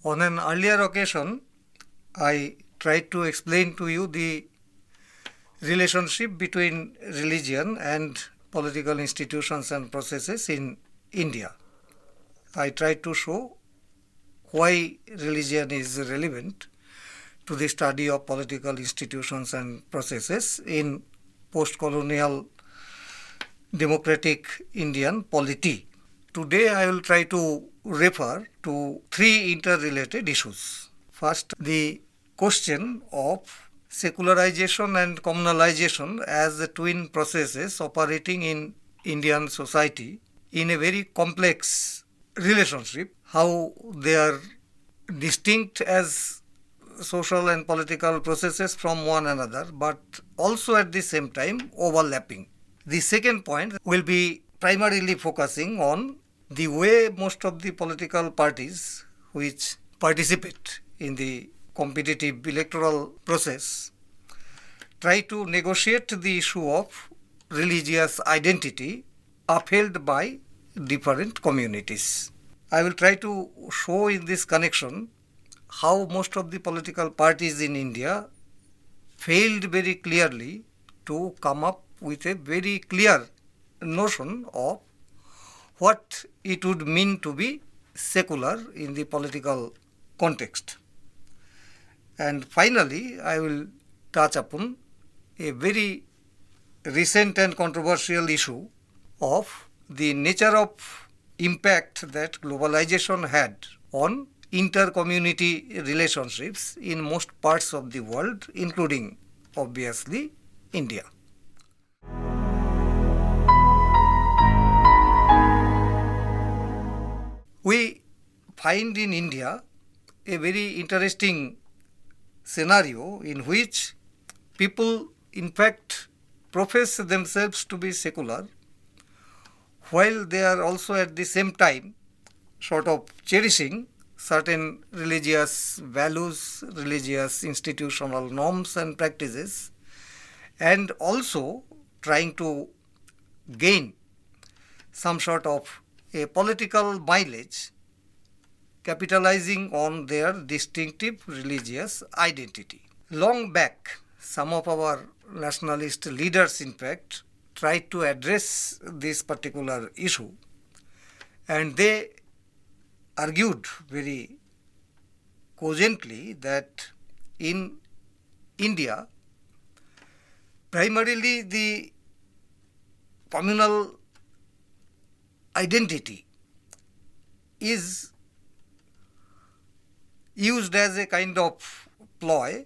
On an earlier occasion, I tried to explain to you the relationship between religion and political institutions and processes in India. I tried to show why religion is relevant to the study of political institutions and processes in post-colonial democratic Indian polity. Today I will try to refer to three interrelated issues. First, the question of secularization and communalization as the twin processes operating in Indian society in a very complex relationship, how they are distinct as social and political processes from one another, but also at the same time overlapping. The second point will be primarily focusing on the way most of the political parties which participate in the competitive electoral process try to negotiate the issue of religious identity upheld by different communities. I will try to show in this connection how most of the political parties in India failed very clearly to come up with a very clear notion of what it would mean to be secular in the political context. And finally, I will touch upon a very recent and controversial issue of the nature of impact that globalization had on inter-community relationships in most parts of the world, including, obviously, India. We find in India a very interesting scenario in which people in fact profess themselves to be secular while they are also at the same time sort of cherishing certain religious values, religious institutional norms and practices, and also trying to gain some sort of a political mileage, capitalizing on their distinctive religious identity. Long back, some of our nationalist leaders, in fact, tried to address this particular issue, and they argued very cogently that in India, primarily the communal identity is used as a kind of ploy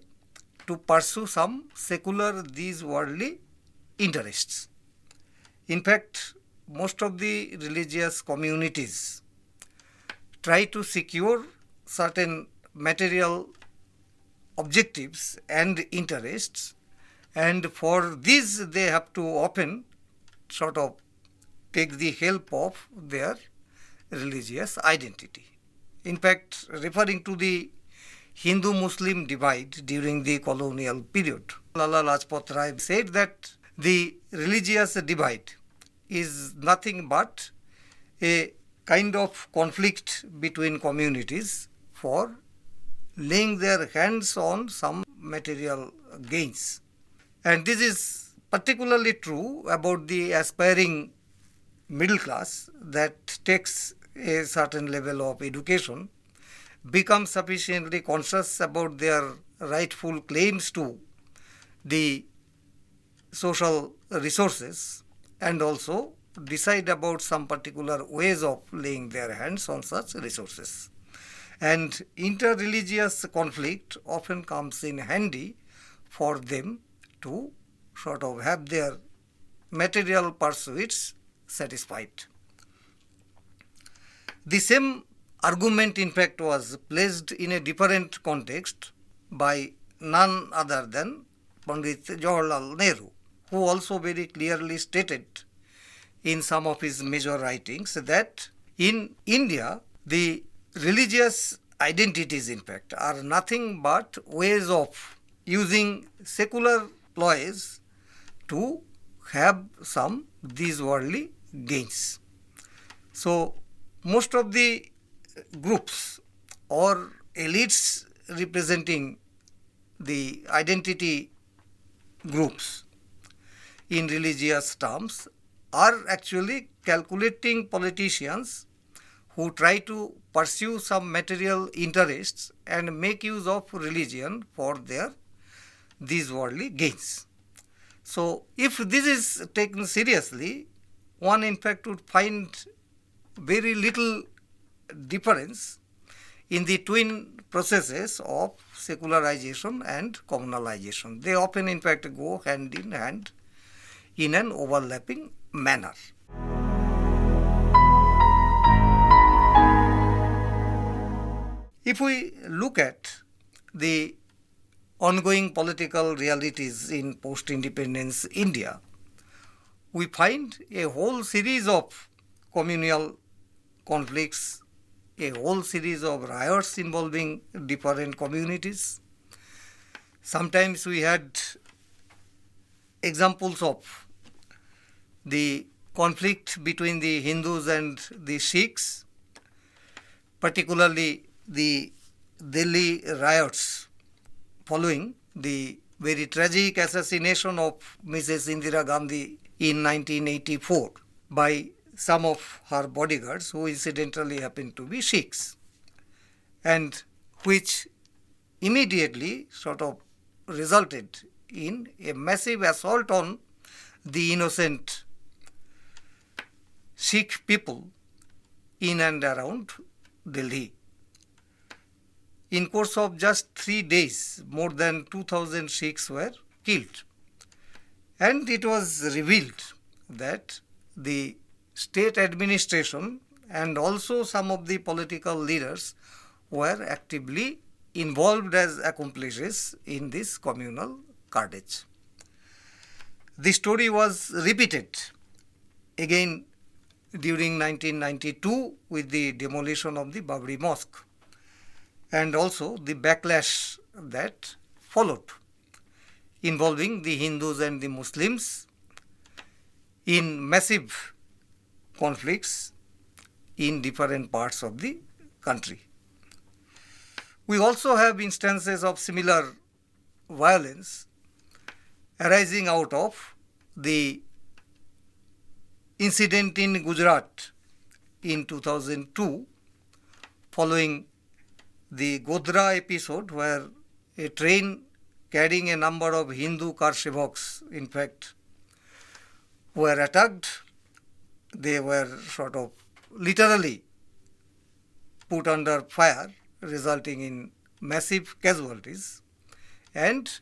to pursue some secular, these worldly interests. In fact, most of the religious communities try to secure certain material objectives and interests, and for this they have to often sort of take the help of their religious identity. In fact, referring to the Hindu-Muslim divide during the colonial period, Lala Lajpat Rai said that the religious divide is nothing but a kind of conflict between communities for laying their hands on some material gains. And this is particularly true about the aspiring middle class that takes a certain level of education, becomes sufficiently conscious about their rightful claims to the social resources, and also decide about some particular ways of laying their hands on such resources. And interreligious conflict often comes in handy for them to sort of have their material pursuits satisfied. The same argument, in fact, was placed in a different context by none other than Pandit Jawaharlal Nehru, who also very clearly stated in some of his major writings that in India, the religious identities, in fact, are nothing but ways of using secular ploys to have some these worldly gains. So most of the groups or elites representing the identity groups in religious terms are actually calculating politicians who try to pursue some material interests and make use of religion for these worldly gains. So, if this is taken seriously, one in fact would find very little difference in the twin processes of secularization and communalization. They often in fact go hand in hand in an overlapping manner. If we look at the ongoing political realities in post-independence India, we find a whole series of communal conflicts, a whole series of riots involving different communities. Sometimes we had examples of the conflict between the Hindus and the Sikhs, particularly the Delhi riots following the very tragic assassination of Mrs. Indira Gandhi in 1984 by some of her bodyguards who incidentally happened to be Sikhs, and which immediately sort of resulted in a massive assault on the innocent Sikh people in and around Delhi. In course of just 3 days, more than 2,000 Sikhs were killed. And it was revealed that the state administration and also some of the political leaders were actively involved as accomplices in this communal carnage. The story was repeated again during 1992 with the demolition of the Babri Mosque, and also the backlash that followed, involving the Hindus and the Muslims in massive conflicts in different parts of the country. We also have instances of similar violence arising out of the incident in Gujarat in 2002 following the Godhra episode, where a train carrying a number of Hindu Karshevaks, in fact, were attacked. They were sort of literally put under fire, resulting in massive casualties, and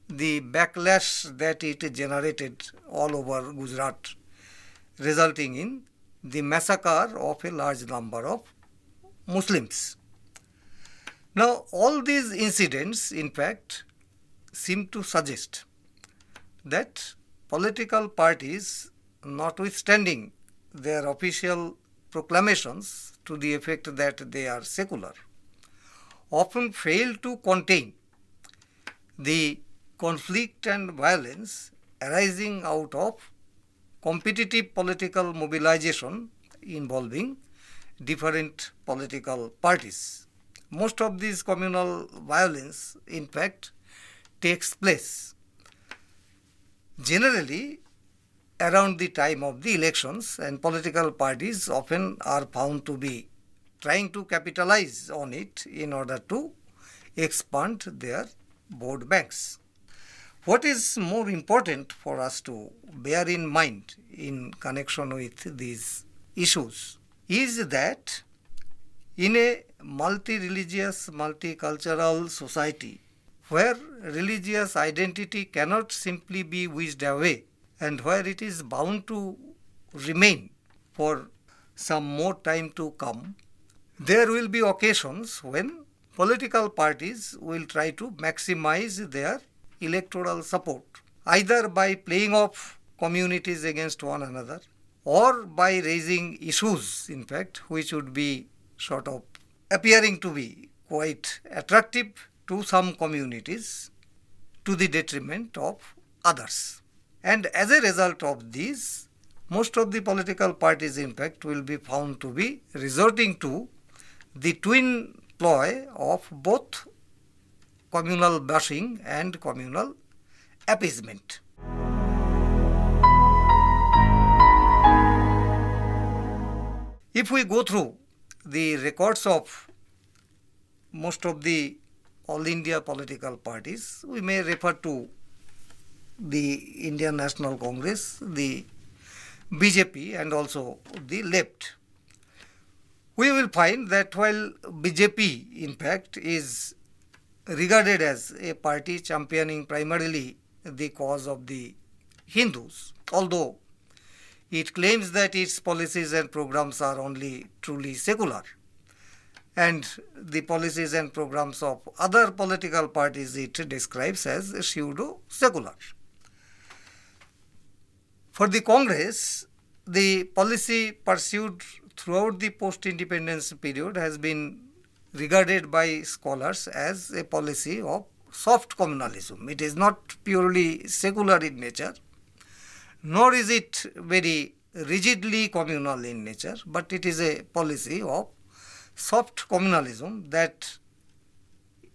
the backlash that it generated all over Gujarat, resulting in the massacre of a large number of Muslims. Now, all these incidents, in fact, seem to suggest that political parties, notwithstanding their official proclamations to the effect that they are secular, often fail to contain the conflict and violence arising out of competitive political mobilization involving different political parties. Most of this communal violence, in fact, takes place generally around the time of the elections, and political parties often are found to be trying to capitalize on it in order to expand their vote banks. What is more important for us to bear in mind in connection with these issues is that in a multi-religious, multicultural society where religious identity cannot simply be whisked away and where it is bound to remain for some more time to come, there will be occasions when political parties will try to maximize their electoral support, either by playing off communities against one another or by raising issues, in fact, which would be sort of appearing to be quite attractive to some communities to the detriment of others. And as a result of this, most of the political parties, in fact, will be found to be resorting to the twin ploy of both communal bashing and communal appeasement. If we go through the records of most of the All India political parties, we may refer to the Indian National Congress, the BJP and also the left. We will find that while BJP in fact is regarded as a party championing primarily the cause of the Hindus, although it claims that its policies and programs are only truly secular, and the policies and programs of other political parties it describes as pseudo-secular. For the Congress, the policy pursued throughout the post-independence period has been regarded by scholars as a policy of soft communalism. It is not purely secular in nature, nor is it very rigidly communal in nature, but it is a policy of soft communalism that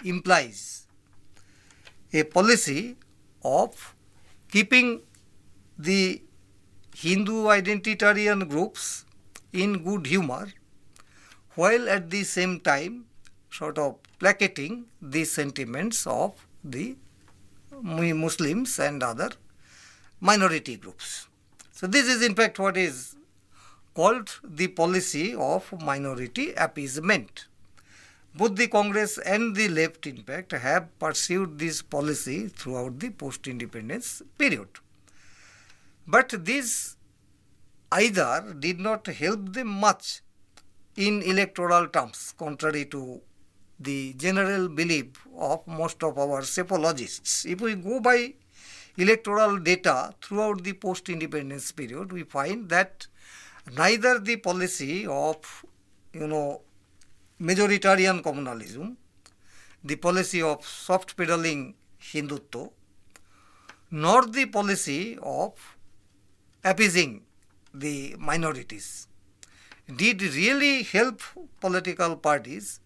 implies a policy of keeping the Hindu identitarian groups in good humor, while at the same time sort of placating the sentiments of the Muslims and other minority groups. So this is in fact what is called the policy of minority appeasement. Both the Congress and the left in fact have pursued this policy throughout the post-independence period. But this either did not help them much in electoral terms, contrary to the general belief of most of our psephologists. If we go by electoral data throughout the post-independence period, we find that neither the policy of, majoritarian communalism, the policy of soft pedaling Hindutva, nor the policy of appeasing the minorities did really help political parties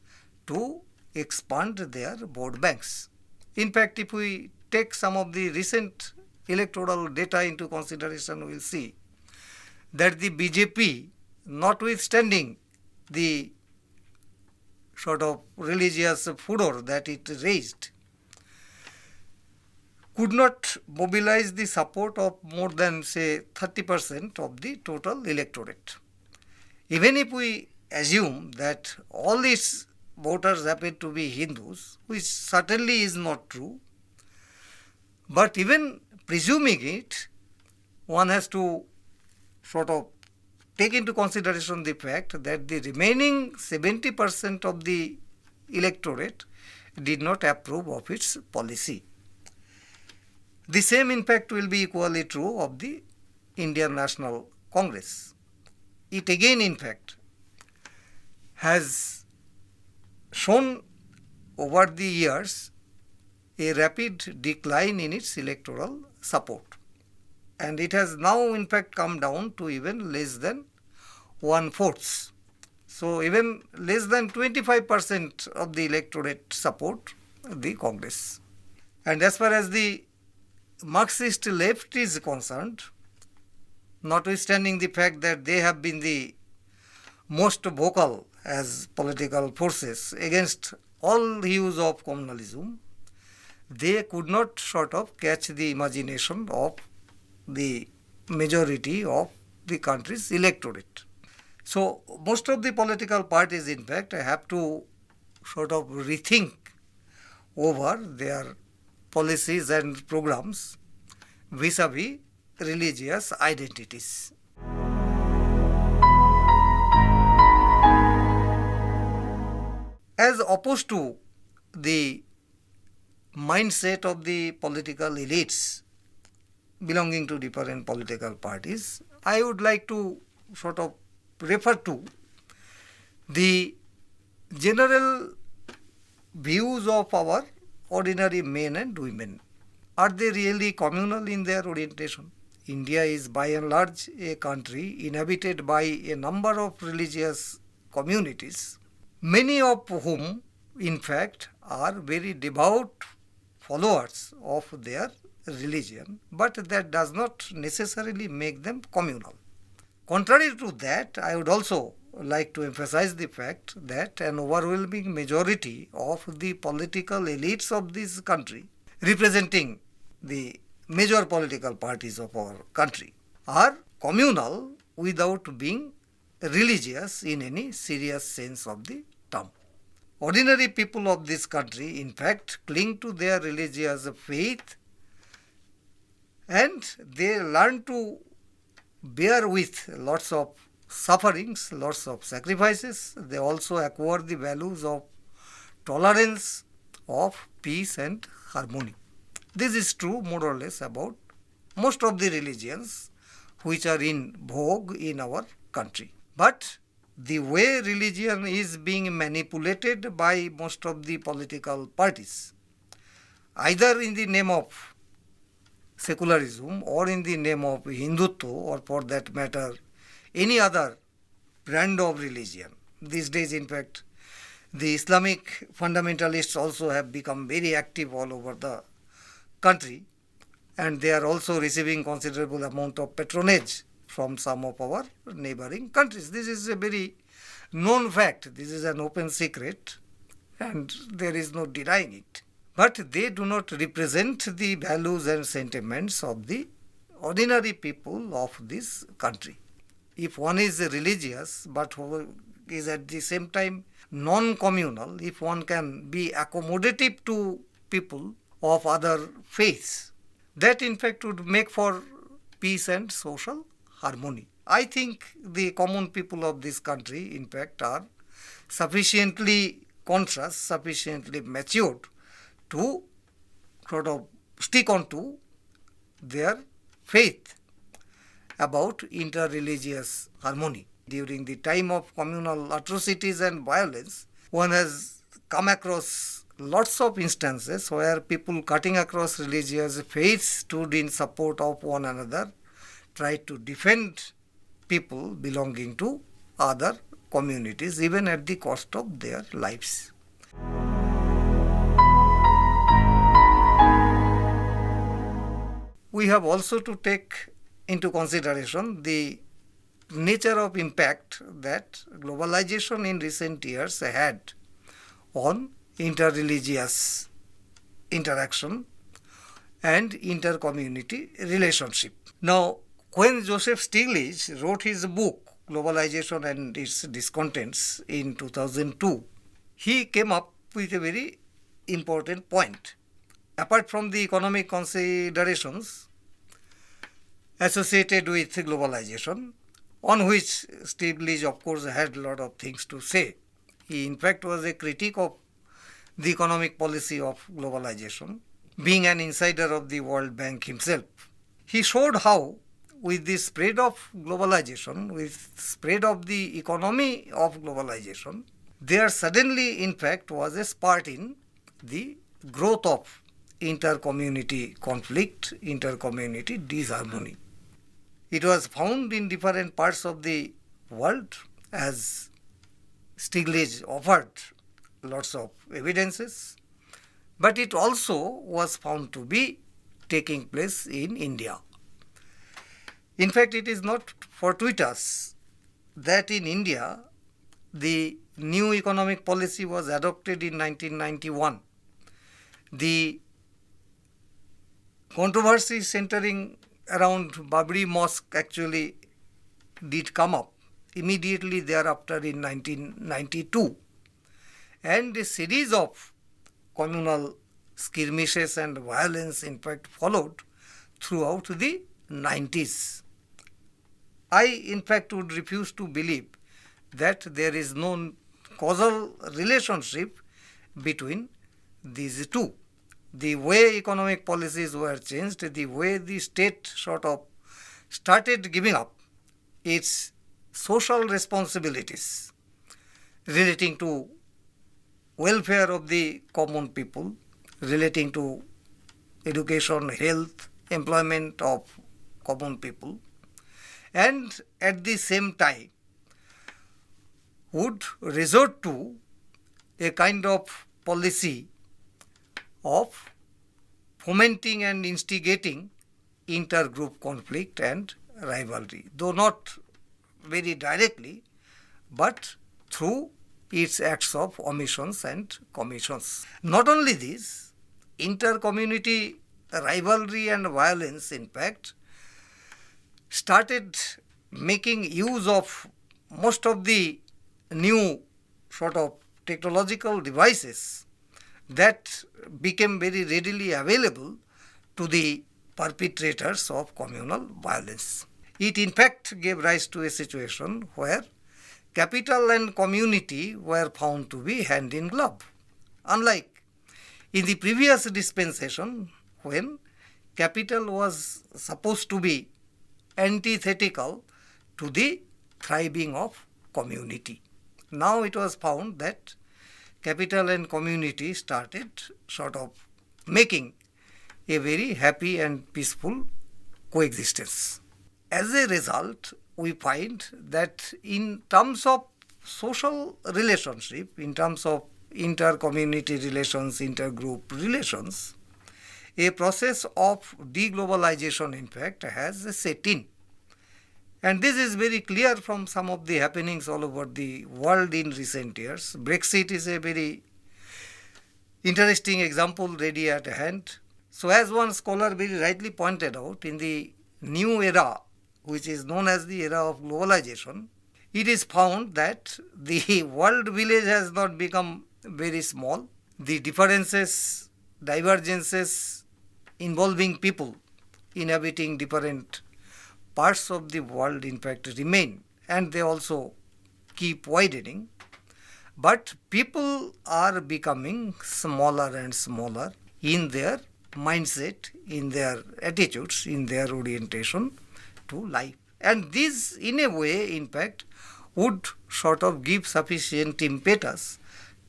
to expand their vote banks. In fact, if we take some of the recent electoral data into consideration, we will see that the BJP, notwithstanding the sort of religious furor that it raised, could not mobilize the support of more than say 30% of the total electorate. Even if we assume that all its voters happen to be Hindus, which certainly is not true, but even presuming it, one has to sort of take into consideration the fact that the remaining 70% of the electorate did not approve of its policy. The same in fact will be equally true of the Indian National Congress. It again in fact has shown over the years a rapid decline in its electoral support, and it has now in fact come down to even less than 1/4. So even less than 25% of the electorate support the Congress. And as far as the Marxist left is concerned, notwithstanding the fact that they have been the most vocal as political forces against all hues of communalism, they could not sort of catch the imagination of the majority of the country's electorate. So most of the political parties in fact have to sort of rethink over their policies and programs vis-a-vis religious identities. As opposed to the mindset of the political elites belonging to different political parties, I would like to sort of refer to the general views of our ordinary men and women. Are they really communal in their orientation? India is by and large a country inhabited by a number of religious communities, many of whom in fact, are very devout followers of their religion, but that does not necessarily make them communal. Contrary to that, I would also like to emphasize the fact that an overwhelming majority of the political elites of this country, representing the major political parties of our country, are communal without being religious in any serious sense of the term. Ordinary people of this country, in fact, cling to their religious faith and they learn to bear with lots of sufferings, lots of sacrifices. They also acquire the values of tolerance, of peace and harmony. This is true more or less about most of the religions which are in vogue in our country. But the way religion is being manipulated by most of the political parties, either in the name of secularism or in the name of Hindutva, or for that matter any other brand of religion. These days, in fact, the Islamic fundamentalists also have become very active all over the country, and they are also receiving considerable amount of patronage from some of our neighboring countries. This is a very known fact. This is an open secret and there is no denying it. But they do not represent the values and sentiments of the ordinary people of this country. If one is religious but who is at the same time non-communal, if one can be accommodative to people of other faiths, that in fact would make for peace and social harmony. I think the common people of this country in fact are sufficiently conscious, sufficiently matured to sort of stick on to their faith about interreligious harmony. During the time of communal atrocities and violence, one has come across lots of instances where people cutting across religious faiths stood in support of one another, tried to defend people belonging to other communities, even at the cost of their lives. We have also to take into consideration the nature of impact that globalization in recent years had on interreligious interaction and inter-community relationship. Now, when Joseph Stiglitz wrote his book, Globalization and its Discontents, in 2002, he came up with a very important point. Apart from the economic considerations associated with globalization, on which Stiglitz of course had a lot of things to say. He in fact was a critic of the economic policy of globalization, being an insider of the World Bank himself. He showed how with the spread of globalization, with spread of the economy of globalization, there suddenly in fact was a spurt in the growth of inter-community conflict, inter-community disharmony. It was found in different parts of the world, as Stiglitz offered lots of evidences, but it also was found to be taking place in India. In fact, it is not fortuitous that in India the new economic policy was adopted in 1991. The controversy centering around Babri Mosque actually did come up immediately thereafter in 1992, and a series of communal skirmishes and violence in fact followed throughout the 90s. I in fact would refuse to believe that there is no causal relationship between these two. The way economic policies were changed, the way the state sort of started giving up its social responsibilities relating to welfare of the common people, relating to education, health, employment of common people, and at the same time would resort to a kind of policy of fomenting and instigating intergroup conflict and rivalry, though not very directly, but through its acts of omissions and commissions. Not only this, inter-community rivalry and violence, in fact, started making use of most of the new sort of technological devices that became very readily available to the perpetrators of communal violence. It in fact gave rise to a situation where capital and community were found to be hand in glove. Unlike in the previous dispensation, when capital was supposed to be antithetical to the thriving of community. Now it was found that capital and community started sort of making a very happy and peaceful coexistence. As a result, we find that in terms of social relationship, in terms of inter-community relations, intergroup relations, a process of deglobalization in fact has set in. And this is very clear from some of the happenings all over the world in recent years. Brexit is a very interesting example ready at hand. So as one scholar very rightly pointed out, in the new era, which is known as the era of globalization, it is found that the world village has not become very small. The differences, divergences involving people inhabiting different parts of the world in fact remain, and they also keep widening. But people are becoming smaller and smaller in their mindset, in their attitudes, in their orientation to life. And this in a way in fact would sort of give sufficient impetus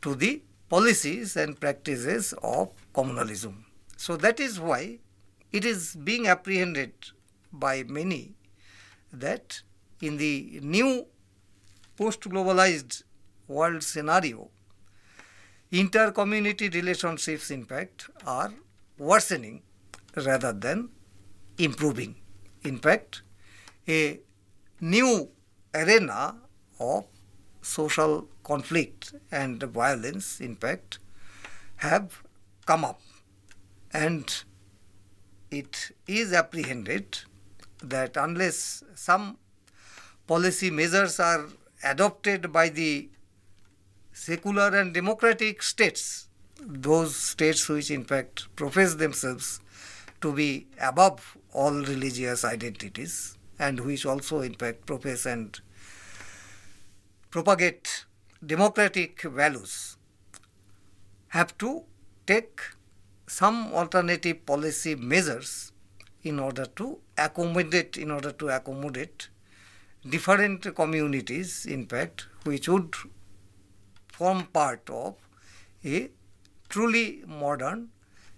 to the policies and practices of communalism. So that is why it is being apprehended by many that in the new post-globalized world scenario, inter-community relationships in fact are worsening rather than improving. In fact, a new arena of social conflict and violence in fact have come up, and it is apprehended that unless some policy measures are adopted by the secular and democratic states, those states which in fact profess themselves to be above all religious identities and which also in fact profess and propagate democratic values, have to take some alternative policy measures in order to accommodate different communities in fact which would form part of a truly modern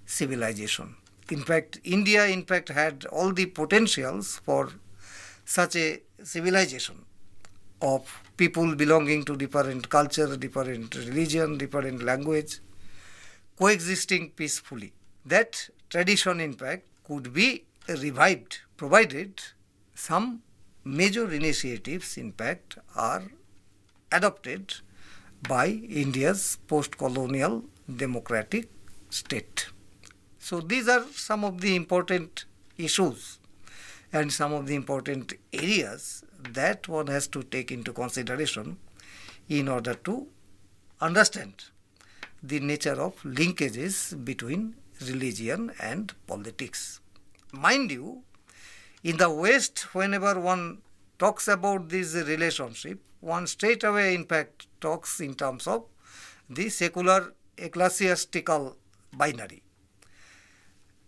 civilization. In fact, India in fact had all the potentials for such a civilization of people belonging to different culture, different religion, different language, coexisting peacefully. That tradition in fact could be revived provided some major initiatives in fact are adopted by India's post-colonial democratic state. So these are some of the important issues and some of the important areas that one has to take into consideration in order to understand the nature of linkages between religion and politics. Mind you, in the West, whenever one talks about this relationship, one straight away in fact talks in terms of the secular ecclesiastical binary.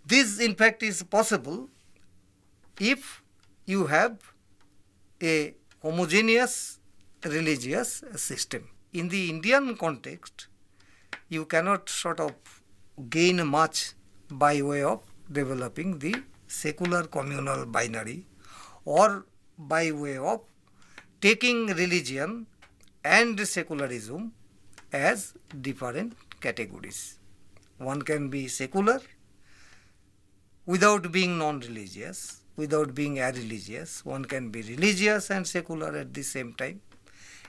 This in fact is possible if you have a homogeneous religious system. In the Indian context, you cannot sort of gain much by way of developing the secular communal binary or by way of taking religion and secularism as different categories. One can be secular without being non-religious, without being irreligious. One can be religious and secular at the same time.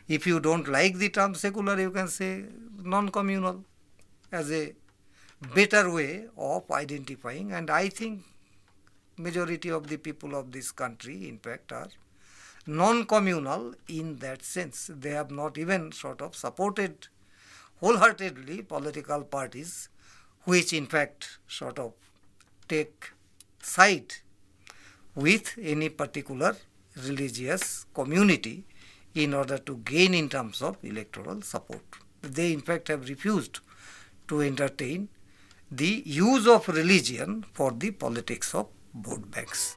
If you don't like the term secular, you can say non-communal as a better way of identifying. And I think majority of the people of this country, in fact, are non-communal in that sense. They have not even sort of supported wholeheartedly political parties which in fact sort of take side with any particular religious community in order to gain in terms of electoral support. They in fact have refused to entertain the use of religion for the politics of vote banks.